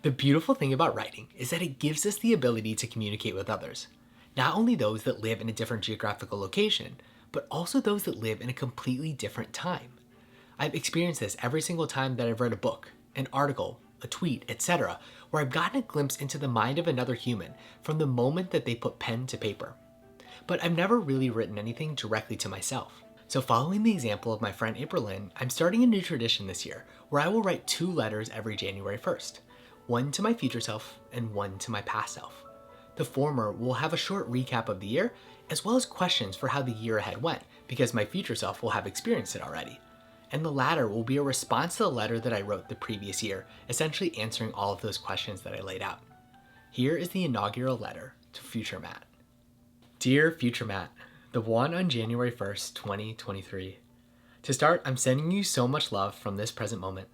The beautiful thing about writing is that it gives us the ability to communicate with others. Not only those that live in a different geographical location, but also those that live in a completely different time. I've experienced this every single time that I've read a book, an article, a tweet, etc., where I've gotten a glimpse into the mind of another human from the moment that they put pen to paper. But I've never really written anything directly to myself. So following the example of my friend April Lynn, I'm starting a new tradition this year where I will write 2 letters every January 1st. One to my future self and one to my past self. The former will have a short recap of the year, as well as questions for how the year ahead went, because my future self will have experienced it already. And the latter will be a response to the letter that I wrote the previous year, essentially answering all of those questions that I laid out. Here is the inaugural letter to future Matt. Dear future Matt, the one on January 1st, 2023. To start, I'm sending you so much love from this present moment.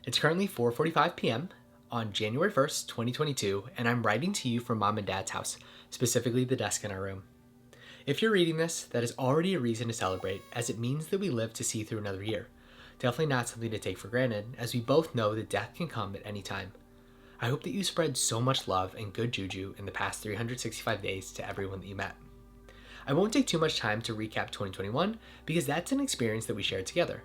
It's currently 4:45 p.m. on January 1st, 2022, and I'm writing to you from Mom and Dad's house, specifically the desk in our room. If you're reading this, that is already a reason to celebrate, as it means that we live to see through another year. Definitely not something to take for granted, as we both know that death can come at any time. I hope that you spread so much love and good juju in the past 365 days to everyone that you met. I won't take too much time to recap 2021, because that's an experience that we shared together.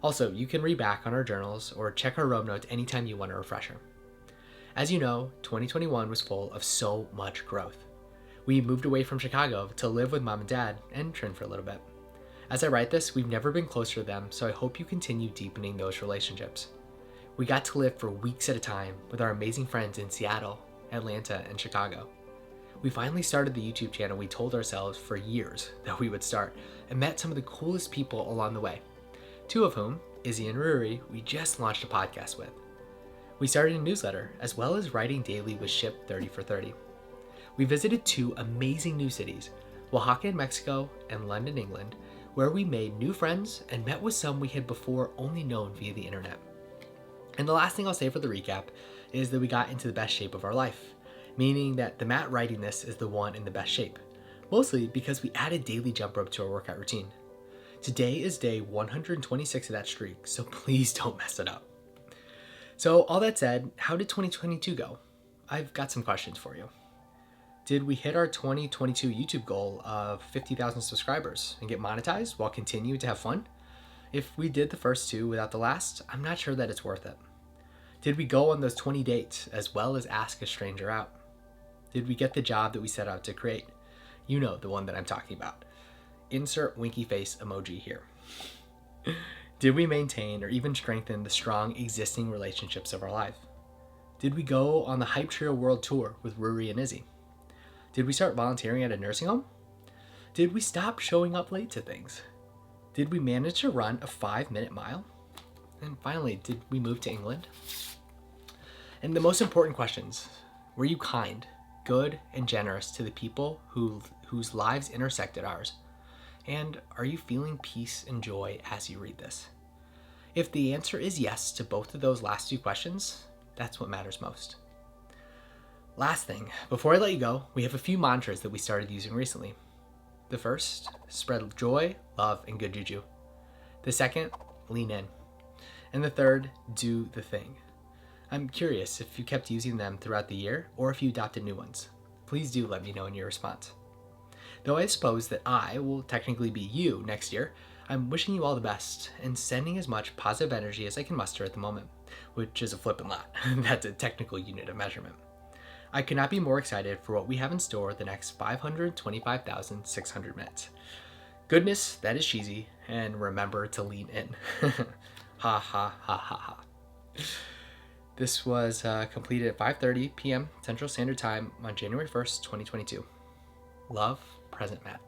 Also, you can read back on our journals or check our road notes anytime you want a refresher. As you know, 2021 was full of so much growth. We moved away from Chicago to live with Mom and Dad and Trin for a little bit. As I write this, we've never been closer to them, so I hope you continue deepening those relationships. We got to live for weeks at a time with our amazing friends in Seattle, Atlanta, and Chicago. We finally started the YouTube channel we told ourselves for years that we would start, and met some of the coolest people along the way. 2 of whom, Izzy and Ruri, we just launched a podcast with. We started a newsletter, as well as writing daily with Ship 30 for 30. We visited 2 amazing new cities, Oaxaca in Mexico and London, England, where we made new friends and met with some we had before only known via the internet. And the last thing I'll say for the recap is that we got into the best shape of our life, meaning that the Matt writing this is the one in the best shape, mostly because we added daily jump rope to our workout routine. Today is day 126 of that streak, so please don't mess it up. So all that said, how did 2022 go? I've got some questions for you. Did we hit our 2022 YouTube goal of 50,000 subscribers and get monetized while continuing to have fun? If we did the first 2 without the last, I'm not sure that it's worth it. Did we go on those 20 dates as well as ask a stranger out? Did we get the job that we set out to create? You know the one that I'm talking about. Insert winky face emoji here. Did we maintain or even strengthen the strong existing relationships of our life? Did we go on the Hype Trio World Tour with Ruri and Izzy? Did we start volunteering at a nursing home? Did we stop showing up late to things? Did we manage to run a 5-minute mile? And finally, did we move to England? And the most important questions, were you kind, good, and generous to the people whose lives intersected ours? And are you feeling peace and joy as you read this? If the answer is yes to both of those last 2 questions, that's what matters most. Last thing, before I let you go, we have a few mantras that we started using recently. The first, spread joy, love, and good juju. The second, lean in. And the third, do the thing. I'm curious if you kept using them throughout the year or if you adopted new ones. Please do let me know in your response. Though I suppose that I will technically be you next year, I'm wishing you all the best and sending as much positive energy as I can muster at the moment, which is a flippin' lot. That's a technical unit of measurement. I could not be more excited for what we have in store the next 525,600 minutes. Goodness, that is cheesy, and remember to lean in. Ha ha ha ha ha. This was completed at 5:30 p.m. Central Standard Time on January 1st, 2022. Love, Present Matt.